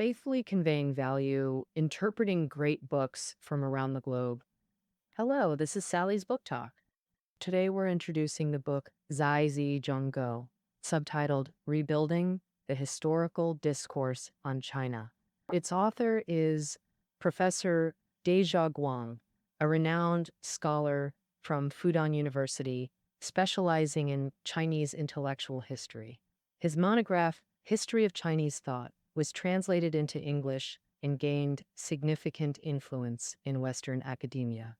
faithfully conveying value, interpreting great books from around the globe. Hello, this is Sally's Book Talk. Today we're introducing the book Zhai Zi China, subtitled Rebuilding the Historical Discourse on China. Its author is Professor Deja Guang, a renowned scholar from Fudan University, specializing in Chinese intellectual history. His monograph, History of Chinese Thought, was translated into English and gained significant influence in Western academia.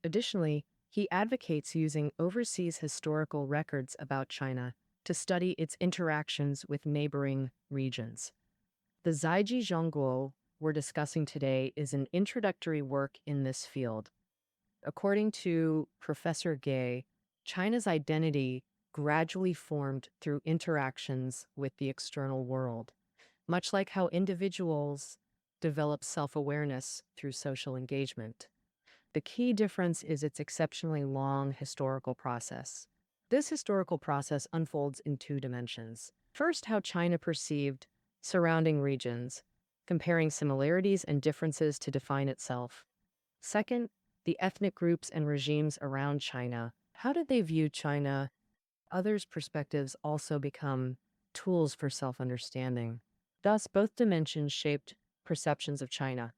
Additionally, he advocates using overseas historical records about China to study its interactions with neighboring regions. The Zhai Zi China we're discussing today is an introductory work in this field. According to Professor Gay, China's identity gradually formed through interactions with the external world, much like how individuals develop self-awareness through social engagement. The key difference is its exceptionally long historical process. This historical process unfolds in two dimensions. First, how China perceived surrounding regions, comparing similarities and differences to define itself. Second, the ethnic groups and regimes around China. How did they view China? Others' perspectives also become tools for self-understanding. Thus, both dimensions shaped perceptions of China.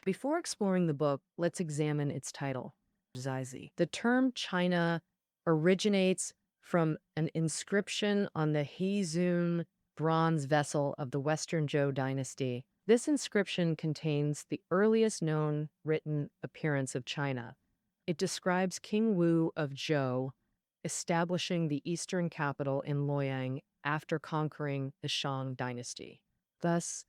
Before exploring the book, let's examine its title, Zhai Zi. The term China originates from an inscription on the Hezun bronze vessel of the Western Zhou dynasty. This inscription contains the earliest known written appearance of China. It describes King Wu of Zhou establishing the eastern capital in Luoyang after conquering the Shang dynasty. Thus,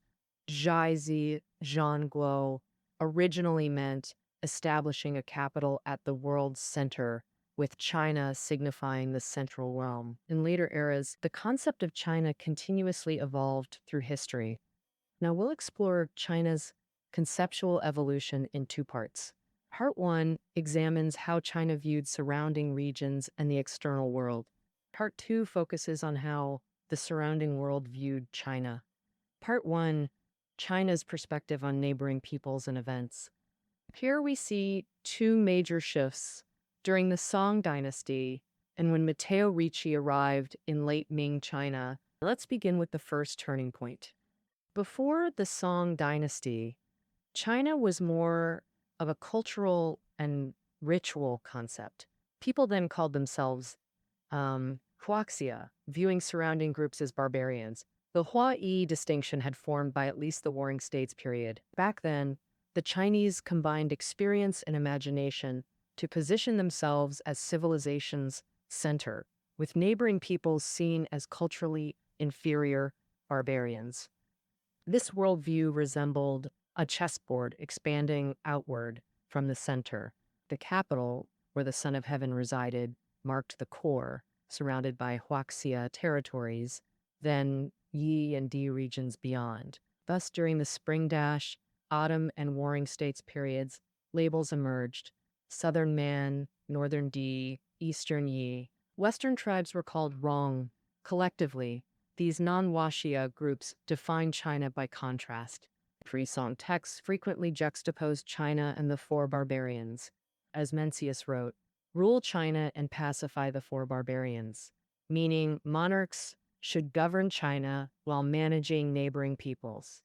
Zhai Zi China originally meant establishing a capital at the world's center, with China signifying the central realm. In later eras, the concept of China continuously evolved through history. Now we'll explore China's conceptual evolution in two parts. Part 1 examines how China viewed surrounding regions and the external world. Part 2 focuses on how the surrounding world viewed China. Part 1, China's perspective on neighboring peoples and events. Here we see two major shifts during the Song dynasty and when Matteo Ricci arrived in late Ming China. Let's begin with the first turning point. Before the Song dynasty, China was more of a cultural and ritual concept. People then called themselves Huaxia, viewing surrounding groups as barbarians. The Hua-Yi distinction had formed by at least the Warring States period. Back then, the Chinese combined experience and imagination to position themselves as civilization's center, with neighboring peoples seen as culturally inferior barbarians. This worldview resembled a chessboard expanding outward from the center. The capital, where the Son of Heaven resided, marked the core, surrounded by Huaxia territories, then Yi and Di regions beyond. Thus, during the Spring Dash, Autumn, and Warring States periods, labels emerged: Southern Man, Northern Di, Eastern Yi. Western tribes were called Zhong. Collectively, these non-Huaxia groups defined China by contrast. Pre-Song texts frequently juxtaposed China and the four barbarians. As Mencius wrote, "Rule China and pacify the four barbarians," meaning monarchs should govern China while managing neighboring peoples.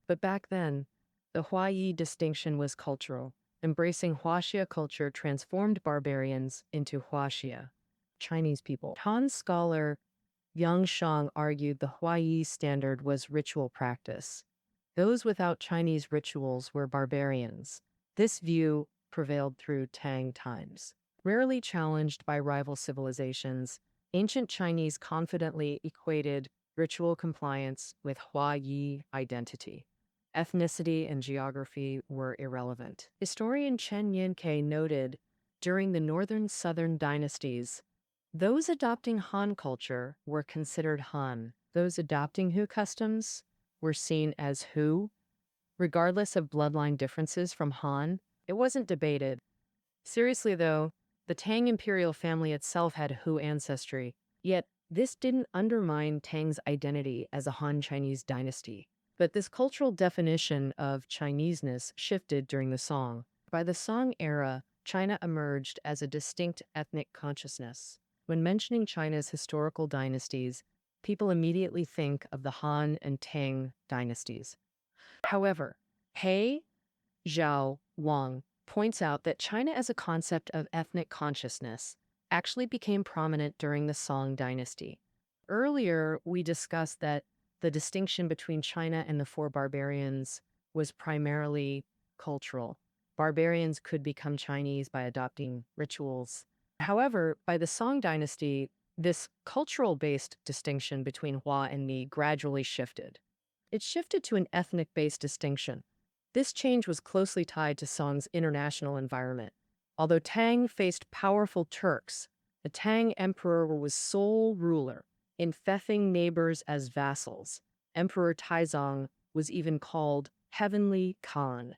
But back then, the Hua-Yi distinction was cultural. Embracing Huaxia culture transformed barbarians into Huaxia, Chinese people. Han scholar Yang Shang argued the Hua-Yi standard was ritual practice. Those without Chinese rituals were barbarians. This view prevailed through Tang times. Rarely challenged by rival civilizations, ancient Chinese confidently equated ritual compliance with Hua-Yi identity. Ethnicity and geography were irrelevant. Historian Chen Yanke noted, during the northern-southern dynasties, those adopting Han culture were considered Han. Those adopting Hu customs were seen as Hu. Regardless of bloodline differences from Han, it wasn't debated. Seriously though, the Tang imperial family itself had Hu ancestry, yet this didn't undermine Tang's identity as a Han Chinese dynasty. But this cultural definition of Chineseness shifted during the Song. By the Song era, China emerged as a distinct ethnic consciousness. When mentioning China's historical dynasties, people immediately think of the Han and Tang dynasties. However, He Zhao Wang points out that China as a concept of ethnic consciousness actually became prominent during the Song dynasty. Earlier, we discussed that the distinction between China and the four barbarians was primarily cultural. Barbarians could become Chinese by adopting rituals. However, by the Song dynasty, this cultural based distinction between Hua and Mi gradually shifted. It shifted to an ethnic based distinction. This change was closely tied to Song's international environment. Although Tang faced powerful Turks, the Tang emperor was sole ruler, infecting neighbors as vassals. Emperor Taizong was even called Heavenly Khan.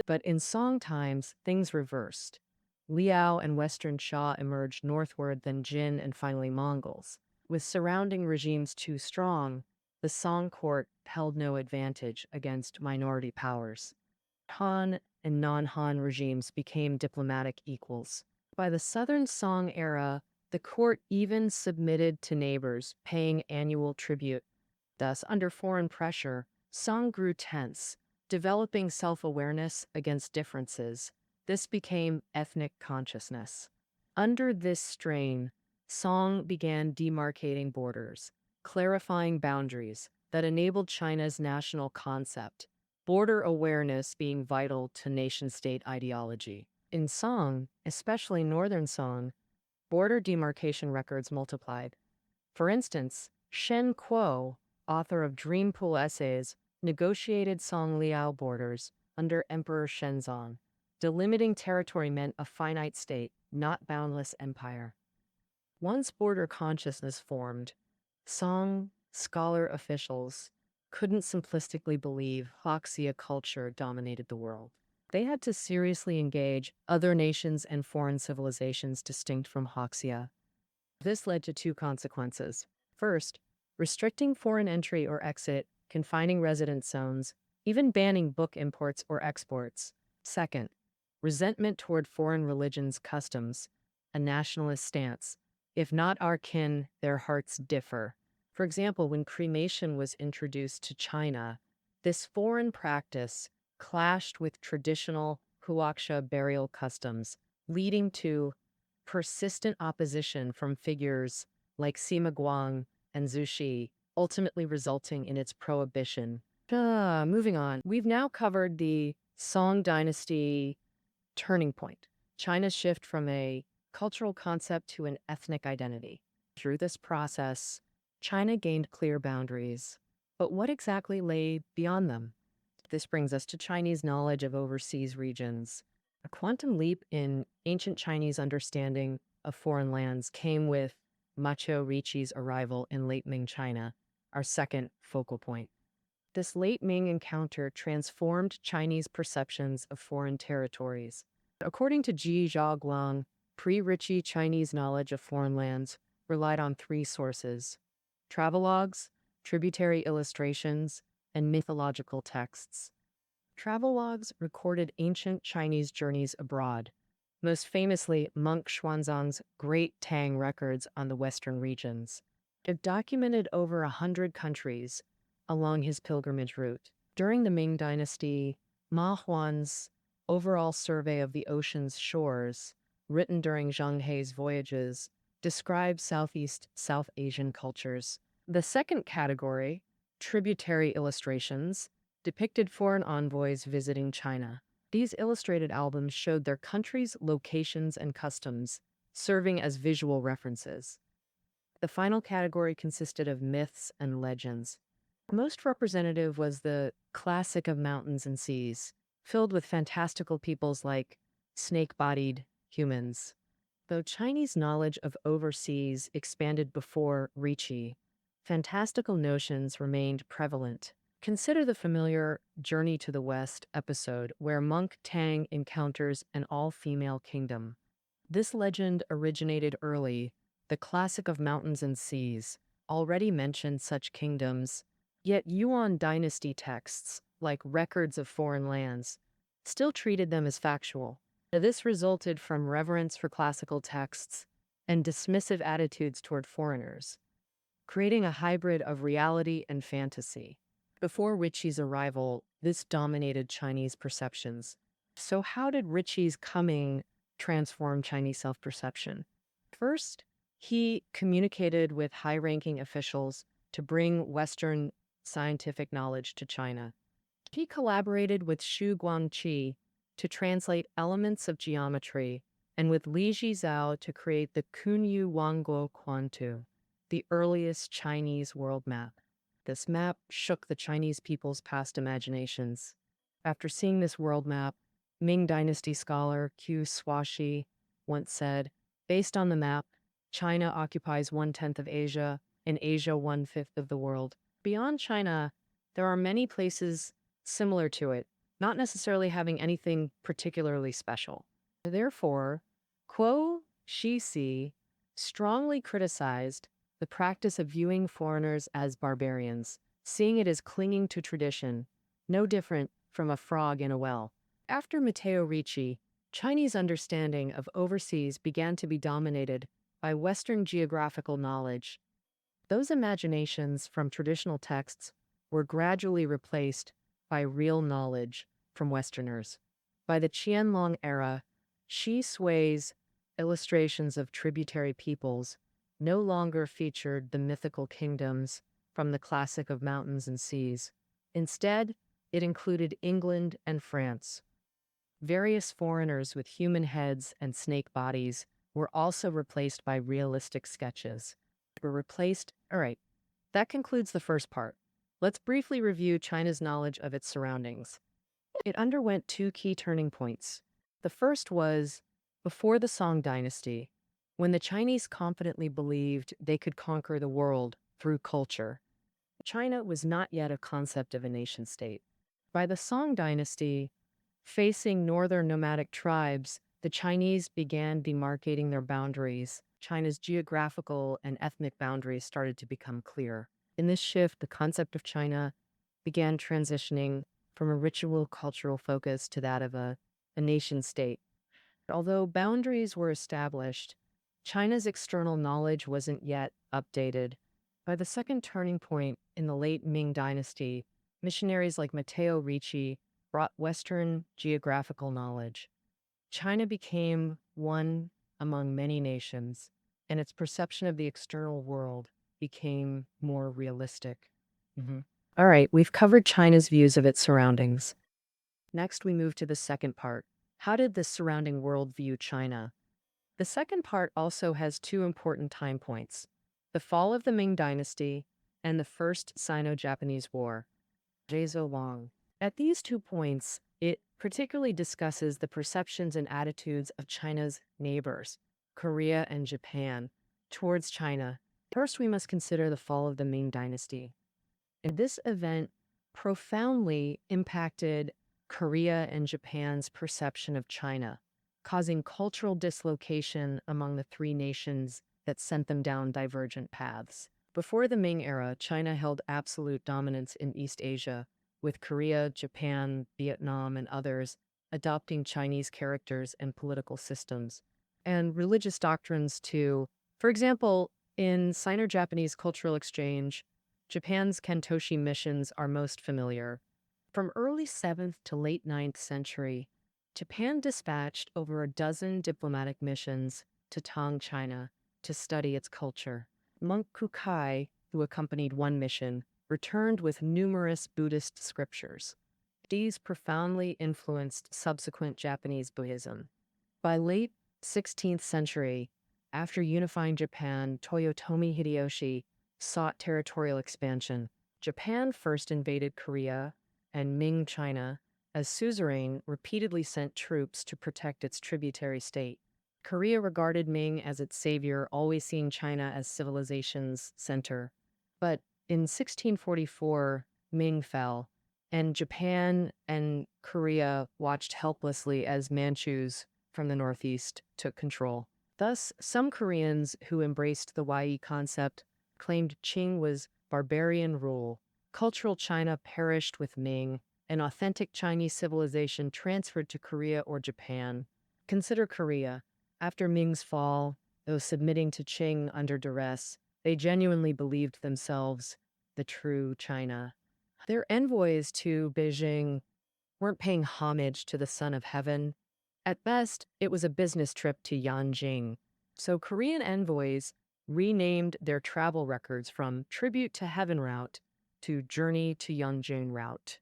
But in Song times, things reversed. Liao and Western Xia emerged northward, then Jin, and finally Mongols. With surrounding regimes too strong, the Song court held no advantage against minority powers. Han and non-Han regimes became diplomatic equals. By the Southern Song era, the court even submitted to neighbors, paying annual tribute. Thus, under foreign pressure, Song grew tense, developing self-awareness against differences. This became ethnic consciousness. Under this strain, Song began demarcating borders, clarifying boundaries that enabled China's national concept, border awareness being vital to nation-state ideology. In Song, especially Northern Song, border demarcation records multiplied. For instance, Shen Kuo, author of Dream Pool Essays, negotiated Song Liao borders under Emperor Shenzong. Delimiting territory meant a finite state, not boundless empire. Once border consciousness formed, Song scholar officials couldn't simplistically believe Hoxia culture dominated the world. They had to seriously engage other nations and foreign civilizations distinct from Hoxia. This led to two consequences. First, restricting foreign entry or exit, confining residence zones, even banning book imports or exports. Second, resentment toward foreign religions' customs, a nationalist stance. If not our kin, their hearts differ. For example, when cremation was introduced to China, this foreign practice clashed with traditional Huaxia burial customs, leading to persistent opposition from figures like Sima Guang and Zhu Xi, ultimately resulting in its prohibition. Moving on, we've now covered the Song dynasty turning point, China's shift from a cultural concept to an ethnic identity. Through this process, China gained clear boundaries. But what exactly lay beyond them? This brings us to Chinese knowledge of overseas regions. A quantum leap in ancient Chinese understanding of foreign lands came with Macho Ricci's arrival in late Ming China, our second focal point. This late Ming encounter transformed Chinese perceptions of foreign territories. According to Ji Zhaoguang, pre-Ricci Chinese knowledge of foreign lands relied on three sources: travelogues, tributary illustrations, and mythological texts. Travelogues recorded ancient Chinese journeys abroad, most famously monk Xuanzang's Great Tang records on the western regions. It documented over 100 countries along his pilgrimage route. During the Ming Dynasty, Ma Huan's overall survey of the ocean's shores, written during Zhang Hei's voyages, describes South Asian cultures. The second category, tributary illustrations, depicted foreign envoys visiting China. These illustrated albums showed their country's locations and customs, serving as visual references. The final category consisted of myths and legends. Most representative was the classic of mountains and seas, filled with fantastical peoples like snake-bodied humans. Though Chinese knowledge of overseas expanded before Ricci, fantastical notions remained prevalent. Consider the familiar Journey to the West episode where monk Tang encounters an all-female kingdom. This legend originated early. The classic of mountains and seas already mentioned such kingdoms, Yet Yuan dynasty texts, like records of foreign lands, still treated them as factual. This resulted from reverence for classical texts and dismissive attitudes toward foreigners, creating a hybrid of reality and fantasy. Before Ritchie's arrival, this dominated Chinese perceptions. So, how did Ritchie's coming transform Chinese self perception? First, he communicated with high ranking officials to bring Western scientific knowledge to China. He collaborated with Xu Guangqi to translate elements of geometry and with Li Zhizao to create the Kunyu Wangguo Quantu, the earliest Chinese world map. This map shook the Chinese people's past imaginations. After seeing this world map, Ming Dynasty scholar Q Swashi once said, based on the map, China occupies 1/10 of Asia, and Asia 1/5 of the world. Beyond China, there are many places similar to it, not necessarily having anything particularly special. Therefore, Kuo Shixi strongly criticized the practice of viewing foreigners as barbarians, seeing it as clinging to tradition, no different from a frog in a well. After Matteo Ricci, Chinese understanding of overseas began to be dominated by Western geographical knowledge. Those imaginations from traditional texts were gradually replaced by real knowledge from Westerners. By the Qianlong era, Shi Sui's illustrations of tributary peoples no longer featured the mythical kingdoms from the classic of mountains and seas. Instead, it included England and France. Various foreigners with human heads and snake bodies were also replaced by realistic sketches. All right, that concludes the first part. Let's briefly review China's knowledge of its surroundings. It underwent two key turning points. The first was before the Song dynasty, when the Chinese confidently believed they could conquer the world through culture. China was not yet a concept of a nation state. By the Song dynasty, facing northern nomadic tribes, the Chinese began demarcating their boundaries. China's geographical and ethnic boundaries started to become clear. In this shift, the concept of China began transitioning from a ritual cultural focus to that of a nation state. Although boundaries were established, China's external knowledge wasn't yet updated. By the second turning point in the late Ming Dynasty, missionaries like Matteo Ricci brought Western geographical knowledge. China became one among many nations, and its perception of the external world became more realistic. All right, we've covered China's views of its surroundings. Next, we move to the second part. How did the surrounding world view China? The second part also has two important time points: the fall of the Ming Dynasty and the First Sino-Japanese War. Long. At these 2 points, it particularly discusses the perceptions and attitudes of China's neighbors, Korea and Japan, towards China. First, we must consider the fall of the Ming Dynasty. And this event profoundly impacted Korea and Japan's perception of China, causing cultural dislocation among the three nations that sent them down divergent paths. Before the Ming era, China held absolute dominance in East Asia, with Korea, Japan, Vietnam, and others adopting Chinese characters and political systems, and religious doctrines too. For example, in Sino-Japanese cultural exchange, Japan's Kantoshi missions are most familiar. From early 7th to late 9th century, Japan dispatched over a dozen diplomatic missions to Tang, China, to study its culture. Monk Kukai, who accompanied one mission, returned with numerous Buddhist scriptures. These profoundly influenced subsequent Japanese Buddhism. By late 16th century, after unifying Japan, Toyotomi Hideyoshi sought territorial expansion. Japan first invaded Korea, and Ming China, as suzerain, repeatedly sent troops to protect its tributary state. Korea regarded Ming as its savior, always seeing China as civilization's center. But in 1644, Ming fell, and Japan and Korea watched helplessly as Manchus from the northeast took control. Thus, some Koreans who embraced the Yi concept claimed Qing was barbarian rule, Cultural China perished with Ming, and authentic Chinese civilization transferred to Korea or Japan. Consider Korea. After Ming's fall, though submitting to Qing under duress, they genuinely believed themselves the true China. Their envoys to Beijing weren't paying homage to the Son of Heaven. At best, it was a business trip to Yanjing. So Korean envoys renamed their travel records from Tribute to Heaven route to Journey to Yanjing route.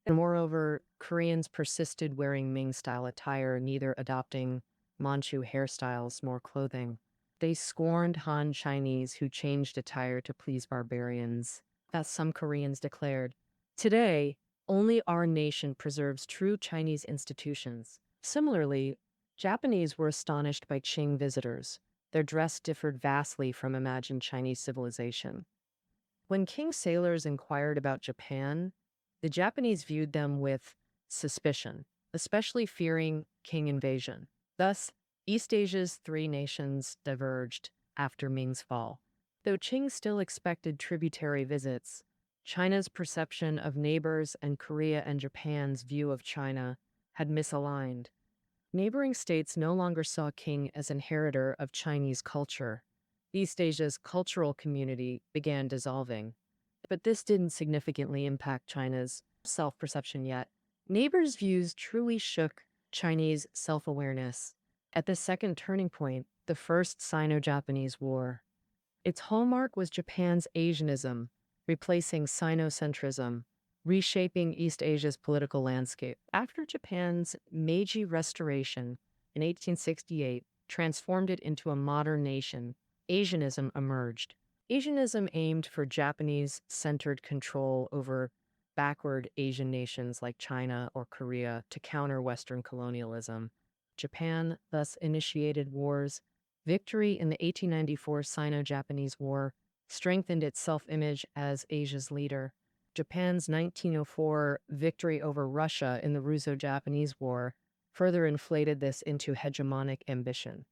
And moreover, Koreans persisted wearing Ming-style attire, neither adopting Manchu hairstyles nor clothing. They scorned Han Chinese who changed attire to please barbarians, as some Koreans declared. Today, only our nation preserves true Chinese institutions. Similarly, Japanese were astonished by Qing visitors. Their dress differed vastly from imagined Chinese civilization. When King sailors inquired about Japan, the Japanese viewed them with suspicion, especially fearing Qing invasion. Thus, East Asia's three nations diverged after Ming's fall. Though Qing still expected tributary visits, China's perception of neighbors and Korea and Japan's view of China had misaligned. Neighboring states no longer saw Qing as inheritor of Chinese culture. East Asia's cultural community began dissolving. But this didn't significantly impact China's self-perception yet. Neighbors' views truly shook Chinese self-awareness. At the second turning point, the First Sino-Japanese War. Its hallmark was Japan's Asianism, replacing Sinocentrism, reshaping East Asia's political landscape. After Japan's Meiji Restoration in 1868 transformed it into a modern nation, Asianism emerged. Asianism aimed for Japanese-centered control over backward Asian nations like China or Korea to counter Western colonialism. Japan thus initiated wars. Victory in the 1894 Sino-Japanese War strengthened its self-image as Asia's leader. Japan's 1904 victory over Russia in the Russo-Japanese War further inflated this into hegemonic ambition.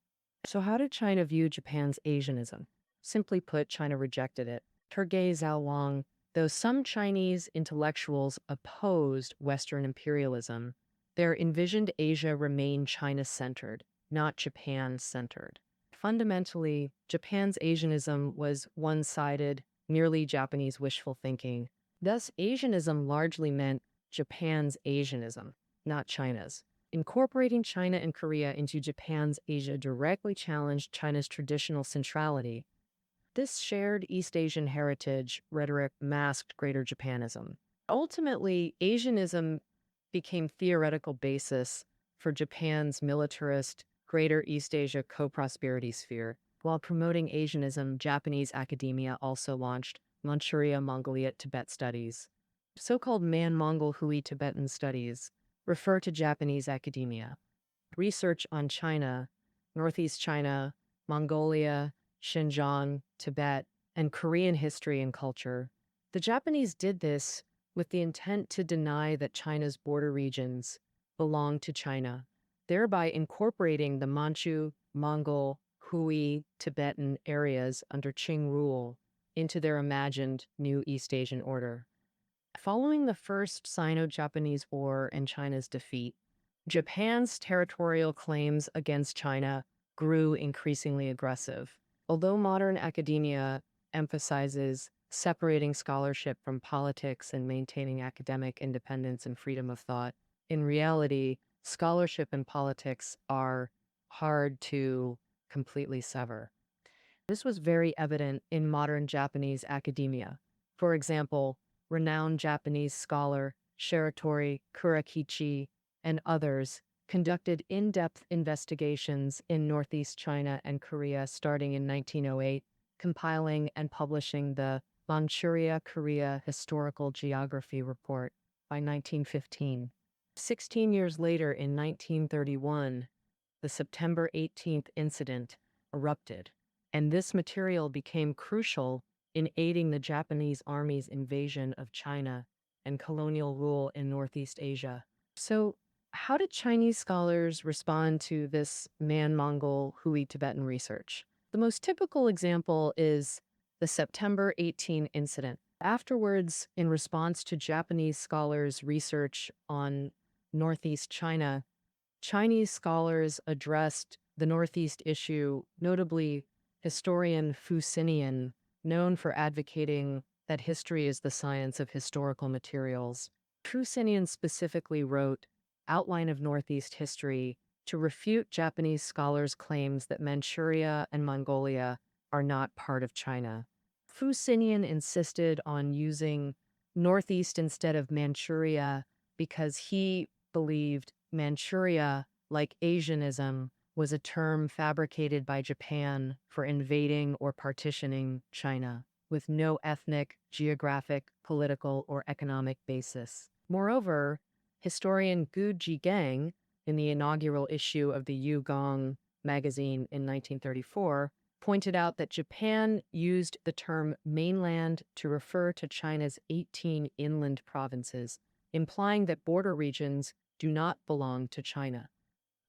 So how did China view Japan's Asianism? Simply put, China rejected it. Sergei Zhaowang, though some Chinese intellectuals opposed Western imperialism, their envisioned Asia remained China-centered, not Japan-centered. Fundamentally, Japan's Asianism was one-sided, merely Japanese wishful thinking. Thus, Asianism largely meant Japan's Asianism, not China's. Incorporating China and Korea into Japan's Asia directly challenged China's traditional centrality. This shared East Asian heritage rhetoric masked Greater Japanism. Ultimately, Asianism became theoretical basis for Japan's militarist Greater East Asia co-prosperity sphere. While promoting Asianism, Japanese academia also launched Manchuria, Mongolia, Tibet studies. So-called Man-Mongol Hui Tibetan studies refer to Japanese academia. Research on China, Northeast China, Mongolia, Xinjiang, Tibet, and Korean history and culture. The Japanese did this with the intent to deny that China's border regions belonged to China, thereby incorporating the Manchu, Mongol, Hui, Tibetan areas under Qing rule into their imagined new East Asian order. Following the First Sino-Japanese War and China's defeat, Japan's territorial claims against China grew increasingly aggressive. Although modern academia emphasizes separating scholarship from politics and maintaining academic independence and freedom of thought, in reality, scholarship and politics are hard to completely sever. This was very evident in modern Japanese academia. For example, renowned Japanese scholar Shiratori Kurakichi and others conducted in-depth investigations in Northeast China and Korea starting in 1908, compiling and publishing the Manchuria-Korea Historical Geography Report by 1915. 16 years later, in 1931, the September 18th incident erupted, and this material became crucial in aiding the Japanese Army's invasion of China and colonial rule in Northeast Asia. So, how did Chinese scholars respond to this Man-Mongol Hui Tibetan research? The most typical example is the September 18 incident. Afterwards, in response to Japanese scholars' research on Northeast China, Chinese scholars addressed the Northeast issue, notably historian Fu Xinian, known for advocating that history is the science of historical materials. Fu Xinian specifically wrote Outline of Northeast History to refute Japanese scholars' claims that Manchuria and Mongolia are not part of China. Fu Xinian insisted on using Northeast instead of Manchuria because he believed Manchuria, like Asianism, was a term fabricated by Japan for invading or partitioning China, with no ethnic, geographic, political, or economic basis. Moreover, historian Gu Jigang, in the inaugural issue of the Gong magazine in 1934, pointed out that Japan used the term mainland to refer to China's 18 inland provinces, implying that border regions do not belong to China.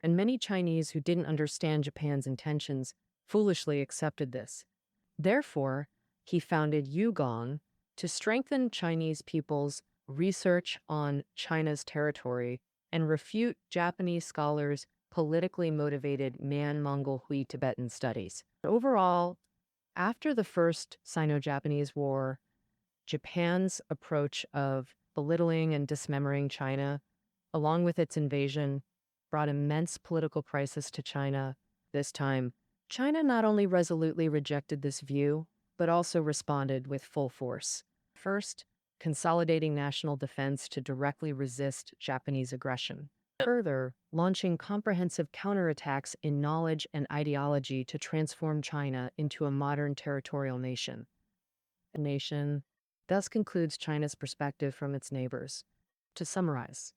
And many Chinese who didn't understand Japan's intentions foolishly accepted this. Therefore, he founded Gong to strengthen Chinese people's research on China's territory and refute Japanese scholars' politically motivated Man-Mongol Hui-Tibetan studies. Overall, after the First Sino-Japanese War, Japan's approach of belittling and dismembering China, along with its invasion, brought immense political crisis to China. This time, China not only resolutely rejected this view, but also responded with full force. First, consolidating national defense to directly resist Japanese aggression. Further, launching comprehensive counterattacks in knowledge and ideology to transform China into a modern territorial nation. The nation thus concludes China's perspective from its neighbors. To summarize,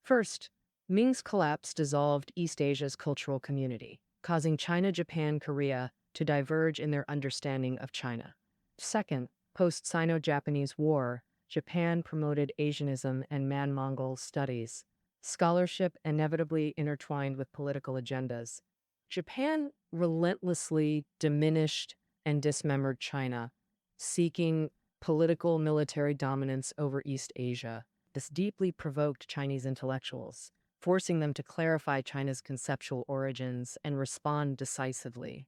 first, Ming's collapse dissolved East Asia's cultural community, causing China, Japan, Korea to diverge in their understanding of China. Second, post-Sino-Japanese War, Japan promoted Asianism and Man-Mongol studies. Scholarship inevitably intertwined with political agendas. Japan relentlessly diminished and dismembered China, seeking political military dominance over East Asia. This deeply provoked Chinese intellectuals, forcing them to clarify China's conceptual origins and respond decisively.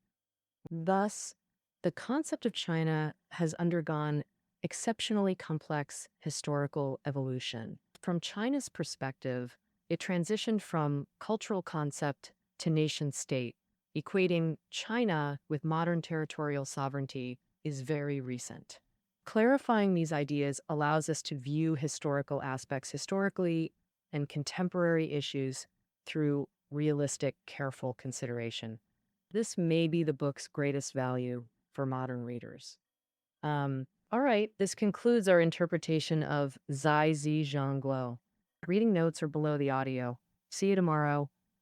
Thus, the concept of China has undergone exceptionally complex historical evolution. From China's perspective, it transitioned from cultural concept to nation-state. Equating China with modern territorial sovereignty is very recent. Clarifying these ideas allows us to view historical aspects historically and contemporary issues through realistic, careful consideration. This may be the book's greatest value for modern readers. All right, this concludes our interpretation of Zhai Zi China. Reading notes are below the audio. See you tomorrow.